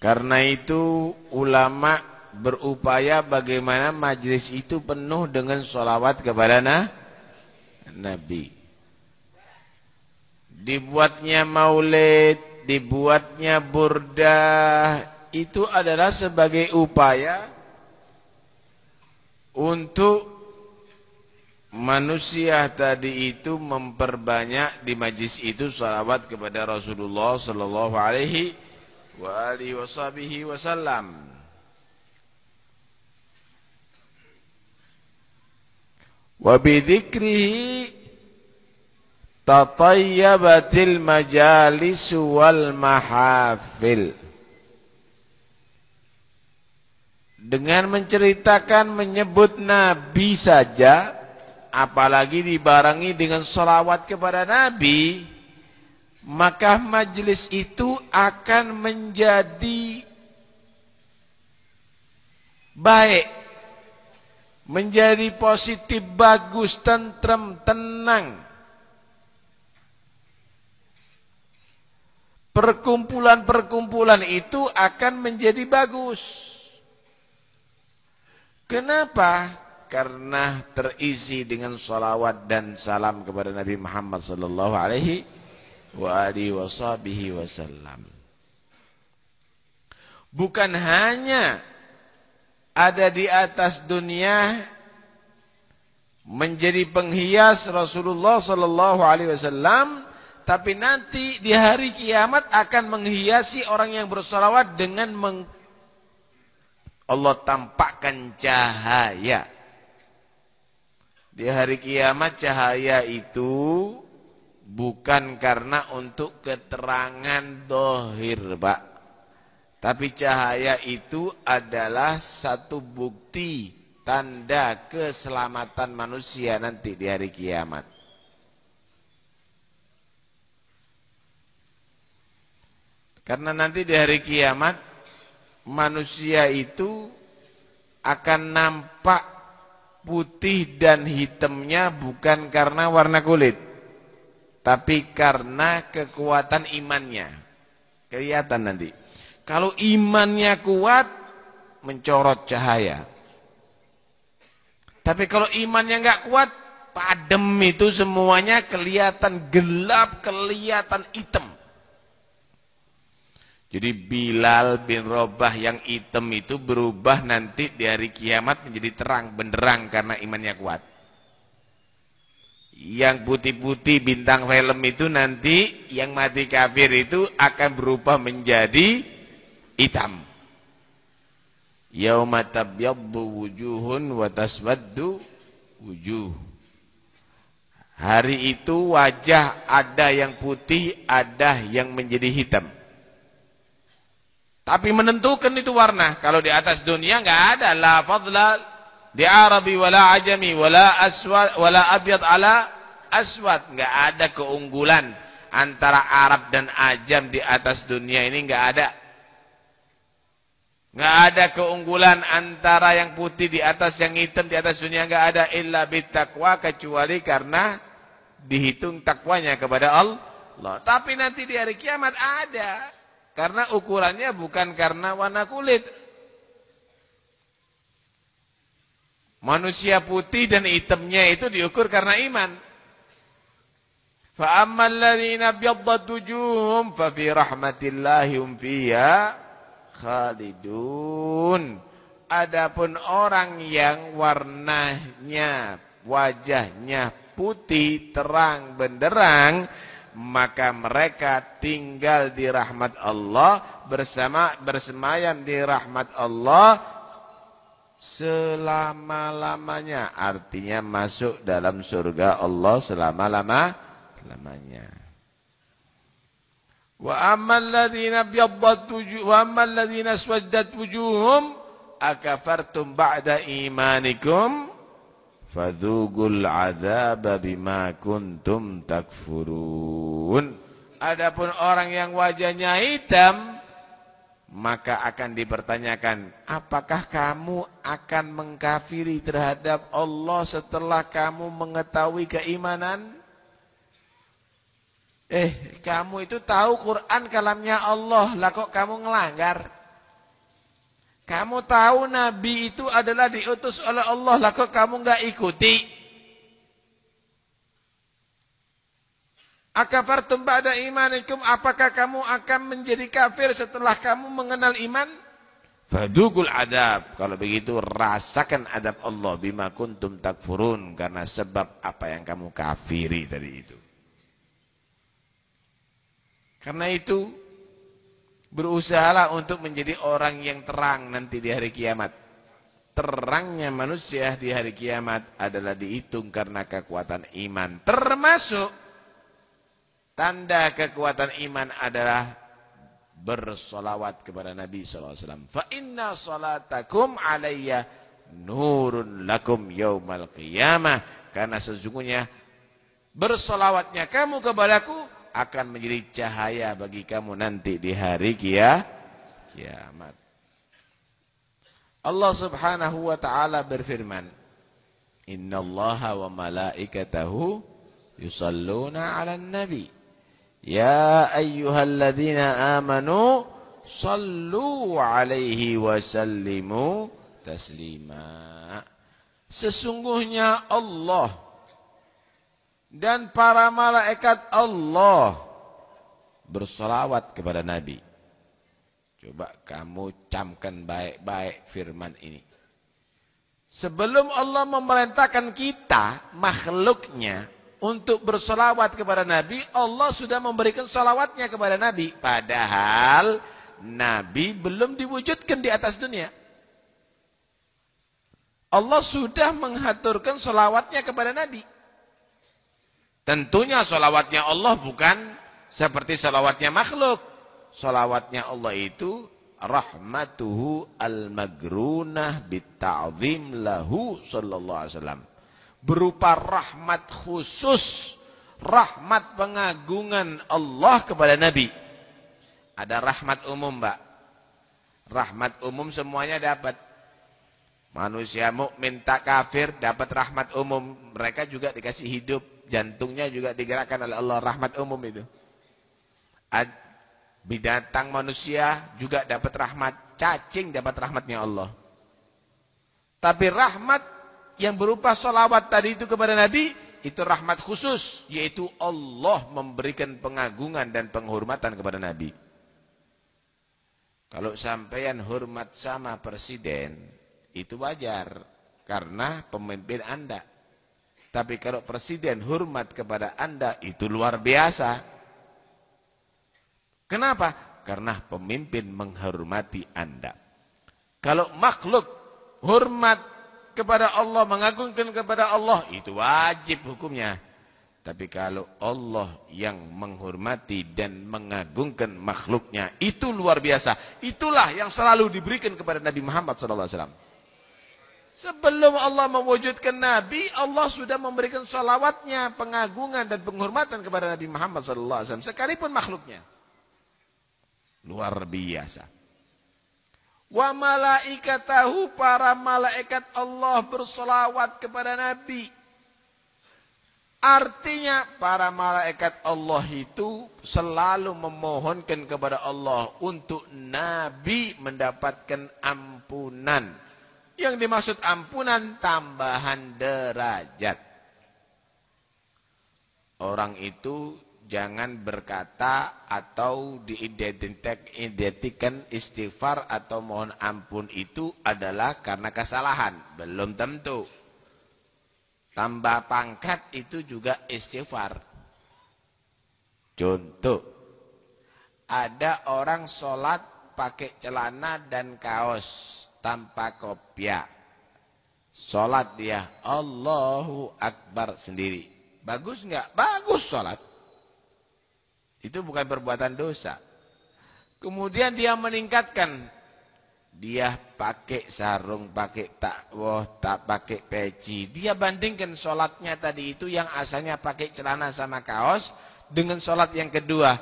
Karena itu ulama berupaya bagaimana majlis itu penuh dengan sholawat kepada Nabi. Dibuatnya maulid, dibuatnya burdah, itu adalah sebagai upaya untuk manusia tadi itu memperbanyak di majlis itu sholawat kepada Rasulullah sallallahu alaihi wa alihi wasallam. Wa bidzikrihi tatayyabatil majalis wal mahafil. Dengan menceritakan menyebut Nabi saja, apalagi dibarengi dengan sholawat kepada Nabi, maka majlis itu akan menjadi baik, menjadi positif, bagus, tentrem, tenang. Perkumpulan-perkumpulan itu akan menjadi bagus. Kenapa? Karena terisi dengan sholawat dan salam kepada Nabi Muhammad sallallahu alaihi wa alihi wasallam. Bukan hanya ada di atas dunia menjadi penghias Rasulullah sallallahu alaihi wasallam, tapi nanti di hari kiamat akan menghiasi orang yang bersholawat dengan Allah tampakkan cahaya. Di hari kiamat cahaya itu bukan karena untuk keterangan dohir, Pak. Tapi cahaya itu adalah satu bukti tanda keselamatan manusia nanti di hari kiamat. Karena nanti di hari kiamat manusia itu akan nampak putih dan hitamnya bukan karena warna kulit, tapi karena kekuatan imannya. Kelihatan nanti. Kalau imannya kuat, mencorot cahaya. Tapi kalau imannya nggak kuat, padam itu semuanya kelihatan gelap, kelihatan hitam. Jadi Bilal bin Rabah yang hitam itu berubah nanti di hari kiamat menjadi terang benderang karena imannya kuat. Yang putih-putih bintang film itu nanti yang mati kafir itu akan berubah menjadi hitam. Yauma tabyaddu wujuhun wa taswaddu wujuh. Hari itu wajah ada yang putih, ada yang menjadi hitam. Tapi menentukan itu warna. Kalau di atas dunia enggak ada la fadla di Arabi wala ajami wala aswad wala abyad ala aswad, enggak ada keunggulan antara Arab dan Ajam di atas dunia ini, enggak ada. Enggak ada keunggulan antara yang putih di atas yang hitam di atas dunia, enggak ada, illa bittaqwa, kecuali karena dihitung takwanya kepada Allah. Tapi nanti di hari kiamat ada. Karena ukurannya bukan karena warna kulit. Manusia putih dan hitamnya itu diukur karena iman. Fa ammal ladzina byaddat wujuhum fa fi rahmatillahi hum fiha khalidun. Adapun orang yang warnanya, wajahnya putih terang benderang, maka mereka tinggal di rahmat Allah, bersemayam di rahmat Allah selama-lamanya. Artinya masuk dalam surga Allah selama-lamanya. Wa ammal ladzina byaddat wujuh wa ammal ladzina aswaddat wujuhum akafartum ba'da imanikum fadzugul adzaba bima kuntum takfurun. Adapun orang yang wajahnya hitam, maka akan dipertanyakan, apakah kamu akan mengkafiri terhadap Allah setelah kamu mengetahui keimanan? Kamu itu tahu Quran kalamnya Allah, lah kok kamu ngelanggar? Kamu tahu Nabi itu adalah diutus oleh Allah, lah kok kamu enggak ikuti? Akafartum ba'da imanikum, apakah kamu akan menjadi kafir setelah kamu mengenal iman? Fadukul adab, kalau begitu rasakan adab Allah bima kuntum takfurun, karena sebab apa yang kamu kafiri tadi itu. Karena itu berusahalah untuk menjadi orang yang terang nanti di hari kiamat. Terangnya manusia di hari kiamat adalah dihitung karena kekuatan iman. Termasuk tanda kekuatan iman adalah bersolawat kepada Nabi SAW. Fa inna salatakum alayya nurun lakum yaumal qiyamah. Karena sesungguhnya bersolawatnya kamu kepadaku akan menjadi cahaya bagi kamu nanti di hari kiamat. Allah Subhanahu wa taala berfirman, "Innallaha wa malaikatahu yusalluna 'alan nabi. Ya ayyuhalladzina amanu sallu 'alaihi wa sallimu taslima." Sesungguhnya Allah dan para malaikat Allah bersolawat kepada Nabi. Coba kamu camkan baik-baik firman ini. Sebelum Allah memerintahkan kita, makhluknya, untuk bersolawat kepada Nabi, Allah sudah memberikan solawatnya kepada Nabi. Padahal Nabi belum diwujudkan di atas dunia. Allah sudah mengaturkan solawatnya kepada Nabi. Tentunya solawatnya Allah bukan seperti solawatnya makhluk. Solawatnya Allah itu rahmatuhu al-magrunah bitta'zim lahu sallallahu alaihi wasallam. Berupa rahmat khusus, rahmat pengagungan Allah kepada Nabi. Ada rahmat umum, Mbak. Rahmat umum semuanya dapat. Manusia mukmin tak kafir dapat rahmat umum. Mereka juga dikasih hidup. Jantungnya juga digerakkan oleh Allah, rahmat umum itu. Binatang manusia juga dapat rahmat, cacing dapat rahmatnya Allah. Tapi rahmat yang berupa salawat tadi itu kepada Nabi, itu rahmat khusus, yaitu Allah memberikan pengagungan dan penghormatan kepada Nabi. Kalau sampean hormat sama presiden, itu wajar, karena pemimpin Anda. Tapi kalau presiden hormat kepada Anda, itu luar biasa. Kenapa? Karena pemimpin menghormati Anda. Kalau makhluk hormat kepada Allah, mengagungkan kepada Allah, itu wajib hukumnya. Tapi kalau Allah yang menghormati dan mengagungkan makhluknya, itu luar biasa. Itulah yang selalu diberikan kepada Nabi Muhammad SAW. Sebelum Allah mewujudkan Nabi, Allah sudah memberikan salawatnya, pengagungan dan penghormatan kepada Nabi Muhammad SAW. Sekalipun makhluknya. Luar biasa. Wa malaikatahu, para malaikat Allah bersalawat kepada Nabi. Artinya para malaikat Allah itu selalu memohonkan kepada Allah untuk Nabi mendapatkan ampunan. Yang dimaksud ampunan, tambahan derajat. Orang itu jangan berkata atau diidentikan istighfar atau mohon ampun itu adalah karena kesalahan. Belum tentu. Tambah pangkat itu juga istighfar. Contoh, ada orang sholat pakai celana dan kaos tanpa kopiah. Sholat dia Allahu Akbar sendiri. Bagus enggak? Bagus sholat. Itu bukan perbuatan dosa. Kemudian dia meningkatkan. Dia pakai sarung, pakai takwoh, tak pakai peci. Dia bandingkan sholatnya tadi itu yang asalnya pakai celana sama kaos dengan sholat yang kedua.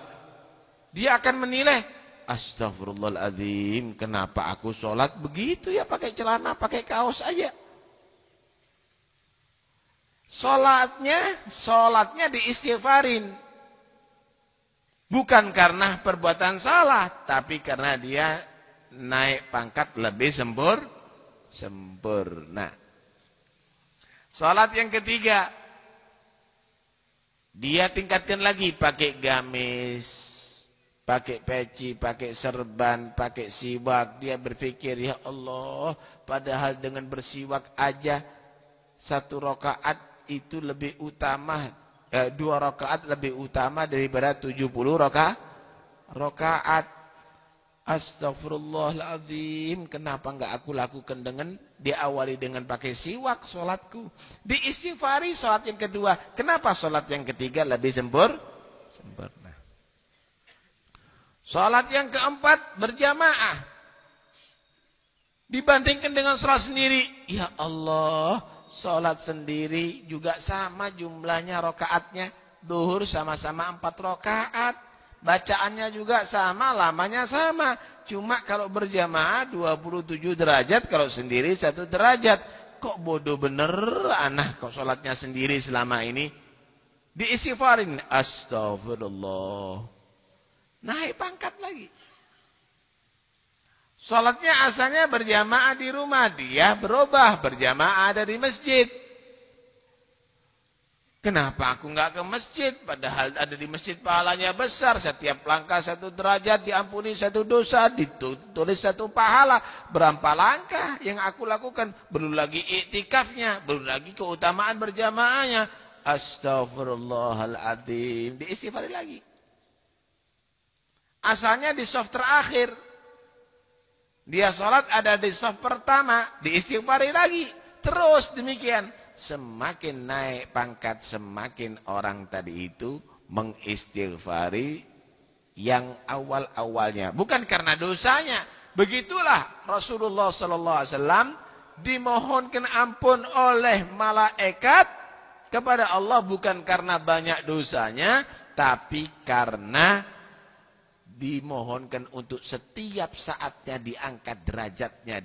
Dia akan menilai, astagfirullahaladzim, kenapa aku sholat begitu ya, pakai celana, pakai kaos aja. Sholatnya diistighfarin. Bukan karena perbuatan salah, tapi karena dia naik pangkat lebih sempurna. Salat yang ketiga, dia tingkatkan lagi pakai gamis, pakai peci, pakai serban, pakai siwak. Dia berpikir, ya Allah, padahal dengan bersiwak aja 1 rakaat itu lebih utama, 2 rakaat lebih utama daripada 70 rakaat. Astagfirullahaladzim, kenapa enggak aku lakukan dengan diawali dengan pakai siwak sholatku? Diistighfari sholat yang kedua. Kenapa sholat yang ketiga lebih sempurna? Sholat yang keempat berjamaah. Dibandingkan dengan sholat sendiri. Ya Allah, sholat sendiri juga sama jumlahnya rakaatnya. Duhur sama-sama 4 rakaat. Bacaannya juga sama, lamanya sama. Cuma kalau berjamaah 27 derajat, kalau sendiri 1 derajat. Kok bodoh bener anah kok sholatnya sendiri selama ini. Diistighfarin. Astagfirullah. Naik pangkat lagi. Sholatnya asalnya berjamaah di rumah. Dia berubah berjamaah ada di masjid. Kenapa aku enggak ke masjid? Padahal ada di masjid pahalanya besar. Setiap langkah 1 derajat diampuni 1 dosa. Ditulis 1 pahala. Berapa langkah yang aku lakukan? Belum lagi iktikafnya. Belum lagi keutamaan berjamaahnya. Astaghfirullahaladzim. Diistighfari lagi. Asalnya di soft terakhir. Dia sholat ada di soft pertama. Diistighfari lagi. Terus demikian. Semakin naik pangkat, semakin orang tadi itu mengistighfari yang awal-awalnya. Bukan karena dosanya. Begitulah Rasulullah SAW dimohonkan ampun oleh malaikat kepada Allah. Bukan karena banyak dosanya, tapi karena dimohonkan untuk setiap saatnya diangkat derajatnya.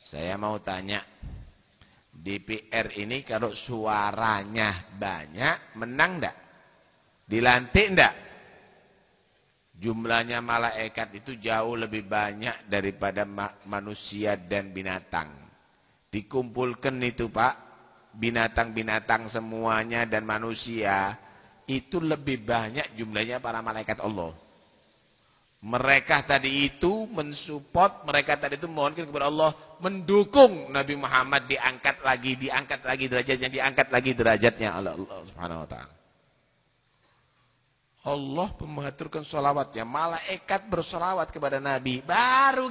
Saya mau tanya, DPR ini kalau suaranya banyak, menang enggak? Dilantik enggak? Jumlahnya malaikat itu jauh lebih banyak daripada manusia dan binatang. Dikumpulkan itu Pak, binatang-binatang semuanya dan manusia, itu lebih banyak jumlahnya para malaikat Allah. Mereka tadi itu mensupport, mereka tadi itu mohonkan kepada Allah, mendukung Nabi Muhammad diangkat lagi derajatnya oleh Allah Subhanahu wa taala. Allah mengaturkan sholawatnya, malaikat bersolawat kepada Nabi, baru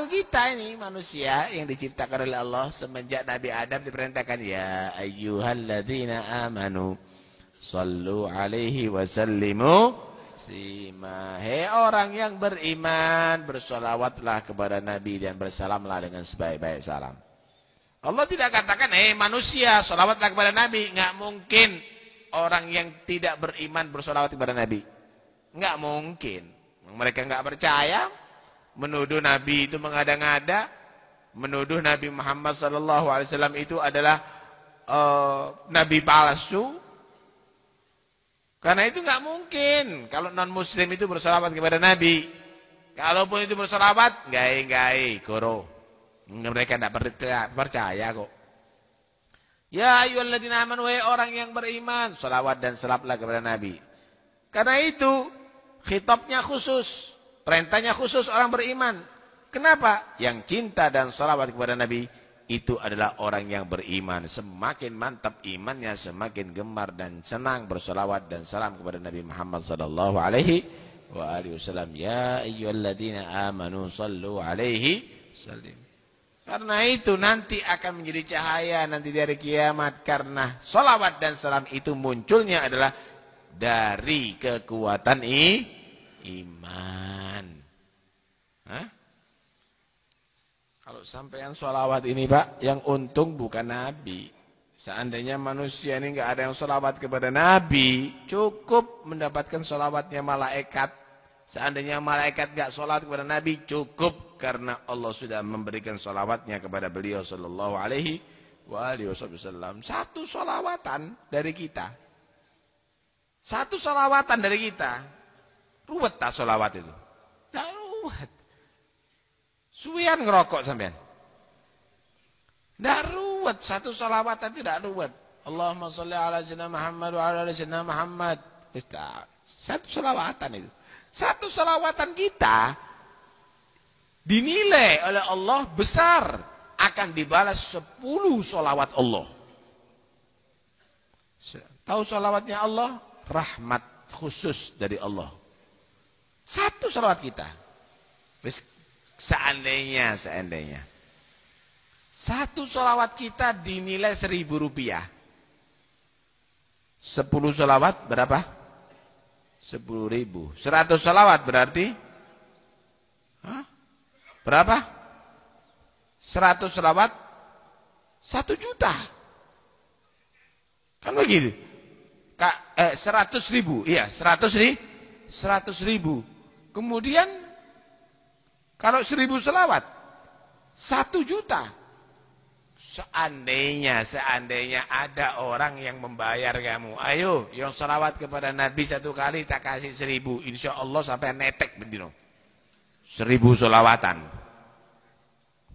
kita ini manusia yang diciptakan oleh Allah semenjak Nabi Adam diperintahkan, ya ayyuhalladzina amanu sallu alaihi wa sallimu. Hei orang yang beriman, bersolawatlah kepada Nabi dan bersalamlah dengan sebaik-baik salam. Allah tidak katakan, hei manusia, solawatlah kepada Nabi. Nggak mungkin orang yang tidak beriman bersolawat kepada Nabi. Nggak mungkin. Mereka nggak percaya, menuduh Nabi itu mengada-ngada, menuduh Nabi Muhammad SAW itu adalah Nabi palsu. Karena itu nggak mungkin kalau non muslim itu bersolawat kepada Nabi. Kalaupun itu bersolawat, gai koro. Mereka tidak percaya kok. Ya ayyuhalladzina amanu, wahai orang yang beriman, solawat dan salawatlah kepada Nabi. Karena itu khitabnya khusus, perintahnya khusus orang beriman. Kenapa? Yang cinta dan salawat kepada Nabi itu adalah orang yang beriman. Semakin mantap imannya, semakin gemar dan senang bersolawat dan salam kepada Nabi Muhammad sallallahu alaihi wasallam. Ya ayyuhalladzina amanu sallu alaihi sallim. Karena itu nanti akan menjadi cahaya nanti di hari kiamat. Karena solawat dan salam itu munculnya adalah dari kekuatan iman. Hah? Kalau sampean sholawat ini Pak, yang untung bukan Nabi. Seandainya manusia ini nggak ada yang sholawat kepada Nabi, cukup mendapatkan sholawatnya malaikat. Seandainya malaikat nggak sholat kepada Nabi, cukup karena Allah sudah memberikan sholawatnya kepada beliau sallallahu alaihi wasallam. Satu sholawatan dari kita. Satu sholawatan dari kita. Ruwet tak solawat itu? Tidak ruwet. Suwian ngerokok sampean. Tidak ruwet. Satu solawatan itu tidak ruwet. Allahumma sholli ala sayyidina Muhammad wa ala sayyidina Muhammad. Satu solawatan itu. Satu solawatan kita dinilai oleh Allah besar. Akan dibalas 10 solawat Allah. Tahu solawatnya Allah? Rahmat khusus dari Allah. Satu solawat kita. Seandainya. Satu solawat kita dinilai 1.000 rupiah. 10 solawat berapa? 10.000. 100 solawat berarti? Berapa? 100 selawat 1 juta. Kan begitu. 100.000. Iya, 100.000. Kemudian kalau 1.000 selawat 1 juta. Seandainya ada orang yang membayar kamu, ayo yang selawat kepada Nabi 1 kali tak kasih 1.000, insya Allah sampai netek bendino. 1.000 selawatan.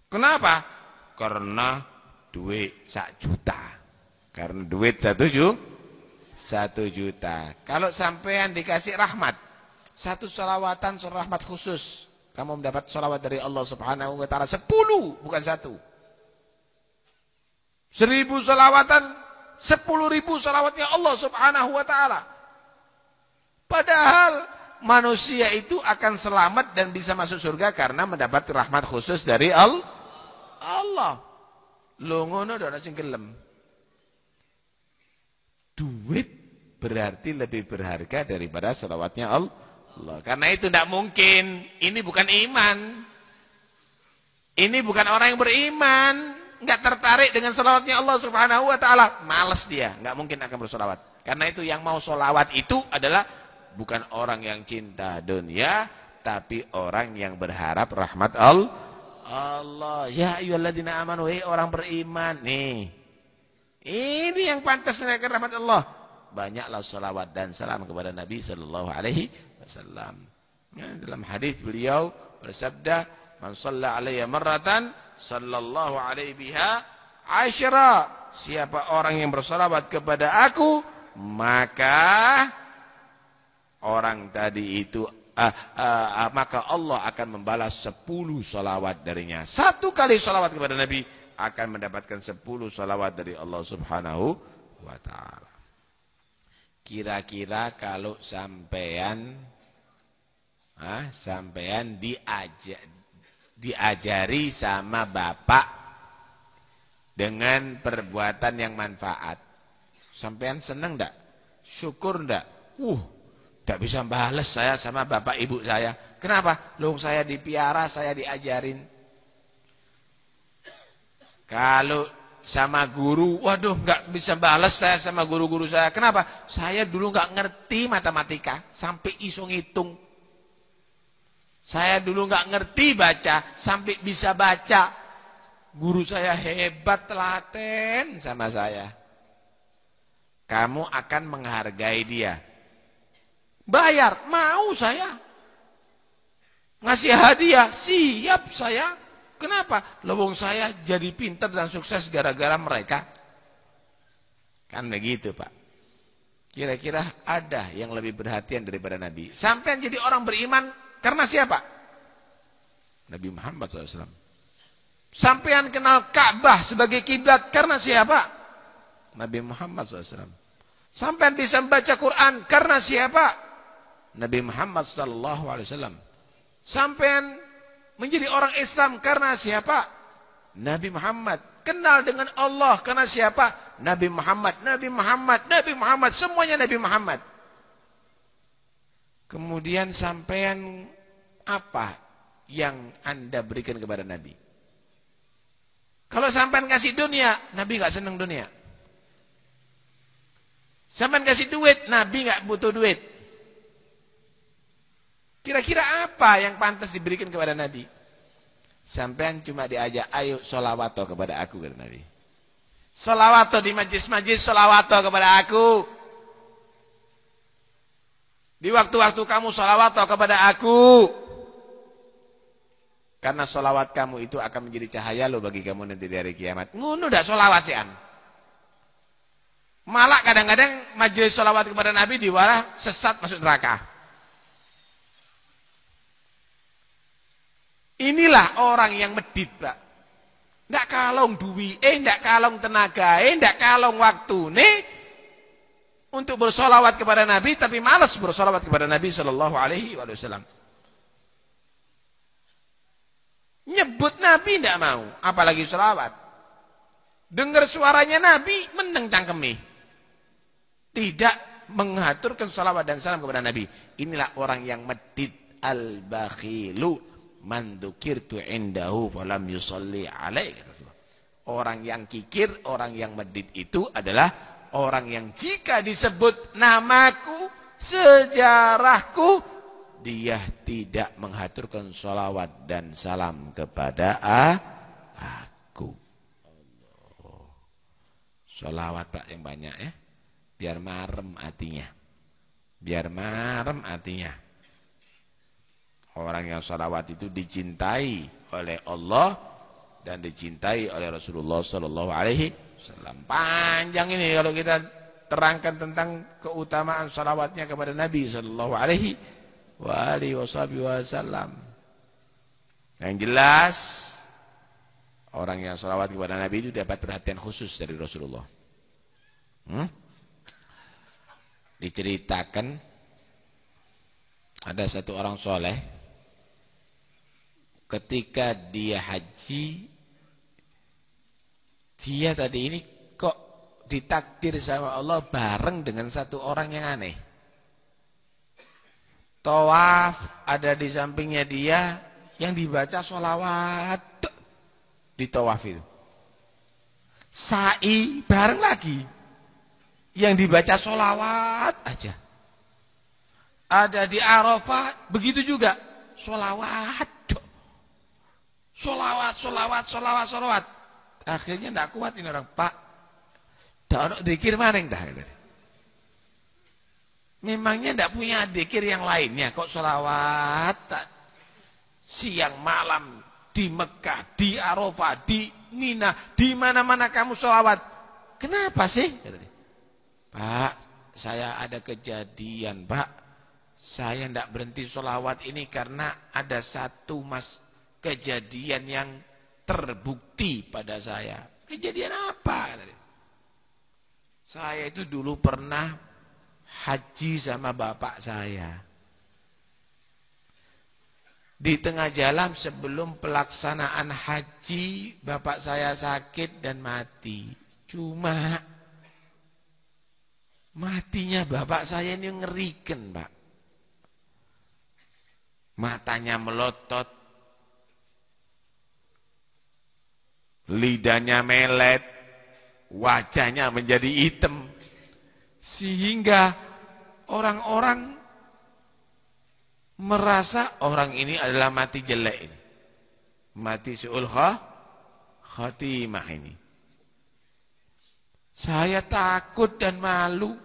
Kenapa? Karena duit 1 juta. Karena duit 1 juta. Kalau sampean dikasih rahmat, 1 salawatan rahmat khusus, kamu mendapat salawat dari Allah Subhanahu wa taala 10, bukan 1. 1.000 salawatan 10.000 salawatnya Allah Subhanahu wa taala. Padahal manusia itu akan selamat dan bisa masuk surga karena mendapat rahmat khusus dari Allah. Lo ngono ora sing gelem. Duit berarti lebih berharga daripada selawatnya Allah. Karena itu tidak mungkin. Ini bukan iman. Ini bukan orang yang beriman. Enggak tertarik dengan selawatnya Allah Subhanahu wa taala. Malas dia, enggak mungkin akan bersolawat. Karena itu yang mau solawat itu adalah bukan orang yang cinta dunia, tapi orang yang berharap rahmat Allah. Ya ayyuhalladzina amanu, orang beriman nih. Ini yang pantas menaikkan rahmat Allah. Banyaklah salawat dan salam kepada Nabi sallallahu alaihi wasallam. Ya, dalam hadis beliau bersabda, "Man shalla alayya marratan sallallahu alaihi biha asyra." Siapa orang yang bersalawat kepada aku, maka orang tadi itu maka Allah akan membalas 10 salawat darinya. 1 kali salawat kepada Nabi akan mendapatkan 10 salawat dari Allah Subhanahu wa taala. Kira-kira kalau sampean diajari sama bapak dengan perbuatan yang manfaat, sampean senang enggak? Syukur enggak? Tidak bisa balas saya sama bapak ibu saya. Kenapa? Loh, saya dipiara, saya diajarin. Kalau sama guru, waduh, nggak bisa balas saya sama guru-guru saya. Kenapa? Saya dulu nggak ngerti matematika sampai iso ngitung. Saya dulu nggak ngerti baca sampai bisa baca. Guru saya hebat, telaten sama saya. Kamu akan menghargai dia. Bayar, mau saya. Ngasih hadiah, siap saya. Kenapa? Lewong saya jadi pintar dan sukses gara-gara mereka. Kan begitu, Pak. Kira-kira ada yang lebih perhatian daripada Nabi. Sampai jadi orang beriman karena siapa? Nabi Muhammad SAW. Sampean kenal Ka'bah sebagai kiblat karena siapa? Nabi Muhammad SAW. Sampean bisa membaca Quran karena siapa? Nabi Muhammad SAW. Sampean menjadi orang Islam karena siapa? Nabi Muhammad. Kenal dengan Allah karena siapa? Nabi Muhammad. Nabi Muhammad. Nabi Muhammad. Semuanya Nabi Muhammad. Kemudian sampean apa yang Anda berikan kepada Nabi? Kalau sampean kasih dunia, Nabi gak senang dunia. Sampean kasih duit, Nabi gak butuh duit. Kira-kira apa yang pantas diberikan kepada Nabi? Sampean cuma diajak, ayo sholawat kepada aku, kata Nabi. Sholawat di majlis-majlis, sholawat kepada aku. Di waktu-waktu kamu sholawat kepada aku. Karena sholawat kamu itu akan menjadi cahaya lo bagi kamu nanti di hari kiamat. Ngono dah sholawat sih an. Malah kadang-kadang majelis sholawat kepada Nabi diwalah sesat masuk neraka. Inilah orang yang medit, Pak. Ndak kalong duwi, ndak kalong tenaga, ndak kalong waktu nih untuk bersolawat kepada Nabi, tapi malas bersolawat kepada Nabi Sallallahu Alaihi Wasallam. Nyebut Nabi ndak mau, apalagi solawat. Dengar suaranya Nabi, meneng cangkemi. Tidak mengaturkan solawat dan salam kepada Nabi. Inilah orang yang medit al-bakhilu. Man dzukirtu indahu falam yusalli alaihi. Orang yang kikir, orang yang medit itu adalah orang yang jika disebut namaku, sejarahku, dia tidak mengaturkan sholawat dan salam kepada aku. Allah. Sholawat Pak yang banyak ya, biar marem hatinya. Biar marem hatinya. Orang yang sholawat itu dicintai oleh Allah dan dicintai oleh Rasulullah Sallallahu Alaihi Wasallam. Panjang ini kalau kita terangkan tentang keutamaan sholawatnya kepada Nabi Sallallahu Alaihi Wasallam. Yang jelas orang yang sholawat kepada Nabi itu dapat perhatian khusus dari Rasulullah. Diceritakan ada satu orang soleh. Ketika dia haji, dia tadi ini kok ditakdir sama Allah bareng dengan satu orang yang aneh. Tawaf ada di sampingnya dia, yang dibaca sholawat di tawaf itu. Sa'i bareng lagi, yang dibaca sholawat aja. Ada di Arafah, begitu juga sholawat. Solawat. Akhirnya tidak kuat ini orang. Pak, tidak ada dzikir maning dah. Memangnya tidak punya dzikir yang lainnya. Kok solawat siang malam di Mekah, di Arafah, di Mina, di mana-mana kamu solawat. Kenapa sih? Pak, saya ada kejadian, Pak. Saya tidak berhenti solawat ini karena ada satu kejadian yang terbukti pada saya. Kejadian apa? Saya itu dulu pernah haji sama bapak saya. Di tengah jalan sebelum pelaksanaan haji, bapak saya sakit dan mati. Cuma matinya bapak saya ini ngerikan, Pak. Matanya melotot, lidahnya melet, wajahnya menjadi hitam, sehingga orang-orang merasa orang ini adalah mati jelek ini, mati su'ul khatimah ini. Saya takut dan malu,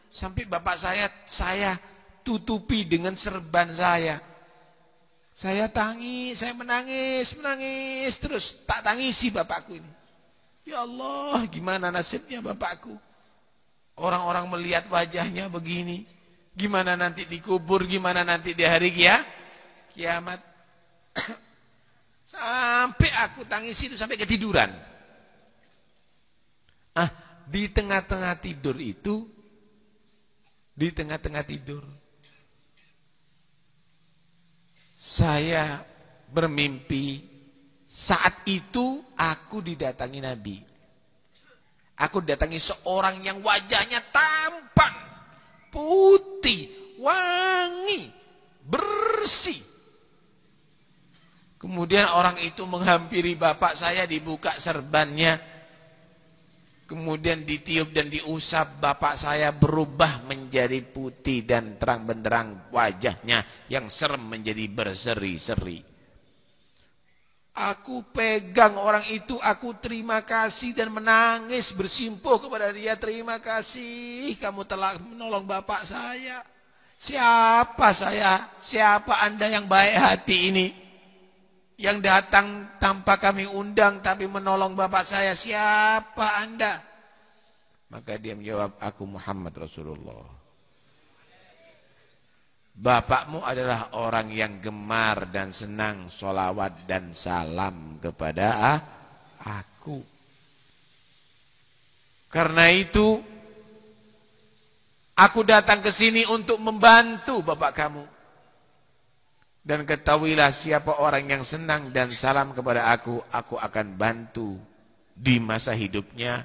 sampai bapak saya tutupi dengan serban saya. Saya tangis, saya menangis terus, tak tangisi bapakku ini. Ya Allah, gimana nasibnya bapakku? Orang-orang melihat wajahnya begini, gimana nanti dikubur, gimana nanti di hari kiamat. Sampai aku tangisi itu sampai ketiduran. Di tengah-tengah tidur itu, saya bermimpi saat itu aku didatangi Nabi. Aku didatangi seorang yang wajahnya tampan, putih, wangi, bersih. Kemudian orang itu menghampiri bapak saya, dibuka serbannya. Kemudian ditiup dan diusap, bapak saya berubah menjadi putih dan terang benderang, wajahnya yang serem menjadi berseri-seri. Aku pegang orang itu, aku terima kasih dan menangis bersimpuh kepada dia. Terima kasih, kamu telah menolong bapak saya. Siapa saya? Siapa Anda yang baik hati ini? Yang datang tanpa kami undang tapi menolong bapak saya. Siapa Anda? Maka dia menjawab, aku Muhammad Rasulullah. Bapakmu adalah orang yang gemar dan senang sholawat dan salam kepada aku. Karena itu, aku datang ke sini untuk membantu bapak kamu. Dan ketahuilah siapa orang yang senang dan salam kepada aku akan bantu di masa hidupnya,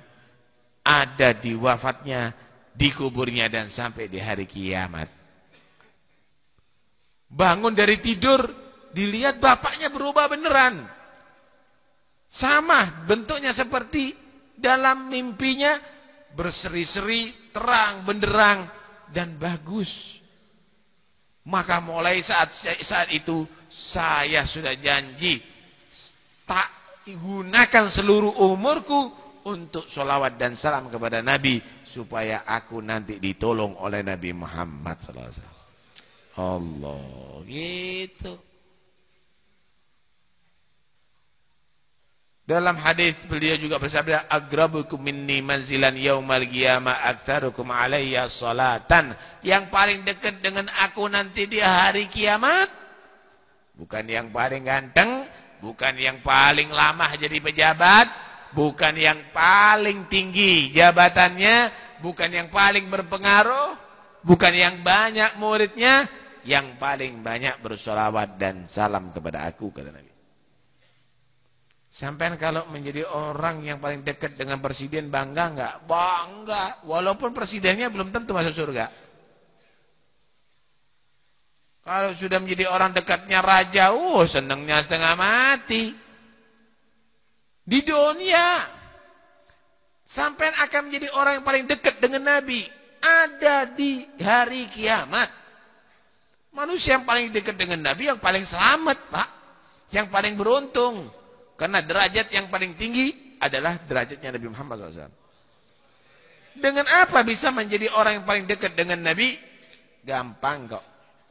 ada di wafatnya, di kuburnya, dan sampai di hari kiamat. Bangun dari tidur, dilihat bapaknya berubah beneran. Sama bentuknya seperti dalam mimpinya, berseri-seri, terang, benderang, dan bagus. Maka mulai saat itu, saya sudah janji, tak gunakan seluruh umurku untuk sholawat dan salam kepada Nabi, supaya aku nanti ditolong oleh Nabi Muhammad SAW. Allah, gitu. Dalam hadis beliau juga bersabda, agrabukum minni manzilan yaumal qiyamah aktsarukum alayya salatan. Yang paling dekat dengan aku nanti di hari kiamat, bukan yang paling ganteng, bukan yang paling lama jadi pejabat, bukan yang paling tinggi jabatannya, bukan yang paling berpengaruh, bukan yang banyak muridnya, yang paling banyak bersolawat dan salam kepada aku, kata Nabi. Sampai kalau menjadi orang yang paling dekat dengan presiden, bangga enggak? Bangga, walaupun presidennya belum tentu masuk surga. Kalau sudah menjadi orang dekatnya raja, senangnya setengah mati. Di dunia, sampai akan menjadi orang yang paling dekat dengan Nabi, ada di hari kiamat. Manusia yang paling dekat dengan Nabi yang paling selamat, Pak. Yang paling beruntung. Karena derajat yang paling tinggi adalah derajatnya Nabi Muhammad SAW. Dengan apa bisa menjadi orang yang paling dekat dengan Nabi? Gampang kok.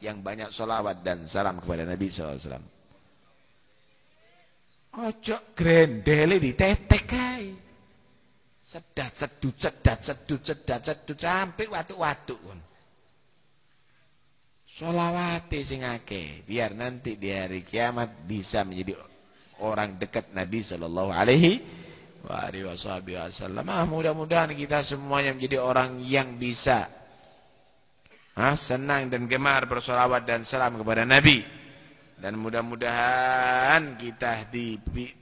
Yang banyak sholawat dan salam kepada Nabi SAW. Ojo grendele ditetek kai. Sedat, sedut, sampai watuk-watuk. Sholawati sing akeh, biar nanti di hari kiamat bisa menjadi orang dekat Nabi sallallahu alaihi wasallam. Mudah-mudahan kita semuanya menjadi orang yang bisa senang dan gemar bersolawat dan salam kepada Nabi. Dan mudah-mudahan kita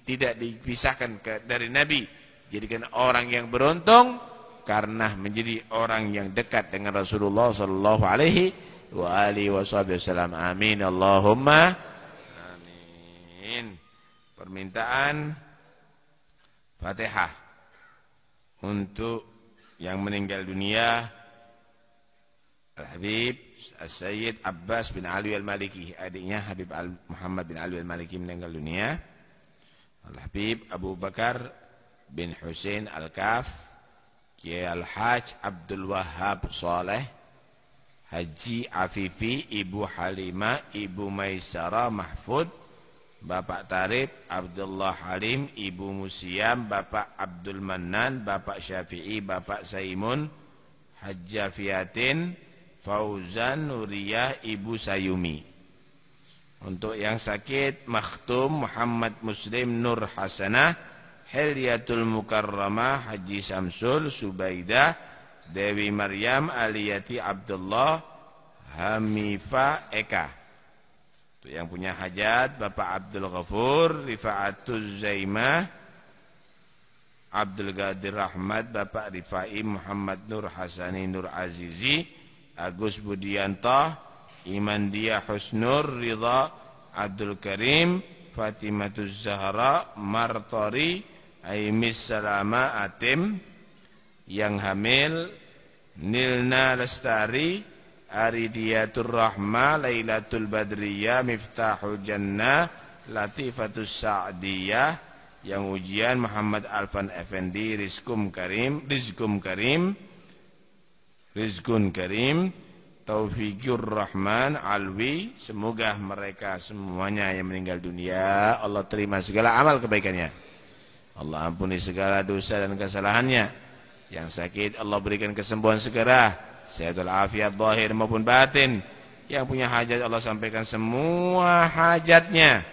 tidak dipisahkan dari Nabi. Jadikan orang yang beruntung karena menjadi orang yang dekat dengan Rasulullah sallallahu alaihi wasallam. Amin Allahumma amin. Permintaan Fatihah untuk yang meninggal dunia, Al-Habib Sayyid Abbas bin Ali Al-Maliki, adiknya Habib Muhammad bin Ali Al-Maliki meninggal dunia. Al-Habib Abu Bakar bin Hussein Al-Kaf, Kiai Al-Haj Abdul Wahab Saleh, Haji Afifi, Ibu Halimah, Ibu Maisarah Mahfud, Bapak Tarib Abdullah Halim, Ibu Musiam, Bapak Abdul Manan, Bapak Syafi'i, Bapak Saimun, Hajjah Fiatin, Fauzan Nuriyah, Ibu Sayumi. Untuk yang sakit, Makhtum Muhammad Muslim Nur Hasanah, Hilyatul Mukarramah, Haji Samsul, Subaidah, Dewi Maryam, Aliyati Abdullah, Hamifah Eka. Untuk yang punya hajat, Bapak Abdul Ghafur, Rifa'atul Zaimah, Abdul Qadir Rahmat, Bapak Rifai Muhammad Nur Hasani Nur Azizi, Agus Budianto, Imandia Husnur Ridha, Abdul Karim, Fatimatul Zahra, Martori, Aimis Salama Atim, yang hamil, Nilna Lestari, Aridiyatul Rahmah, Lailatul Badriyah, Miftahul Jannah, Latifatul Sa'diyah, yang ujian Muhammad Alfan Effendi, Rizkum Karim, Taufikur Rahman Alwi, semoga mereka semuanya yang meninggal dunia Allah terima segala amal kebaikannya, Allah ampuni segala dosa dan kesalahannya, yang sakit Allah berikan kesembuhan segera, sehat walafiat zahir maupun batin, yang punya hajat Allah sampaikan semua hajatnya,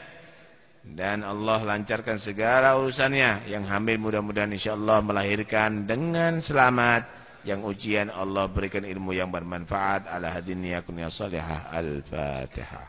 dan Allah lancarkan segala urusannya, yang hamil mudah-mudahan insyaallah melahirkan dengan selamat, yang ujian Allah berikan ilmu yang bermanfaat. Ala hadin yakun ya salihah. Al-Fatihah.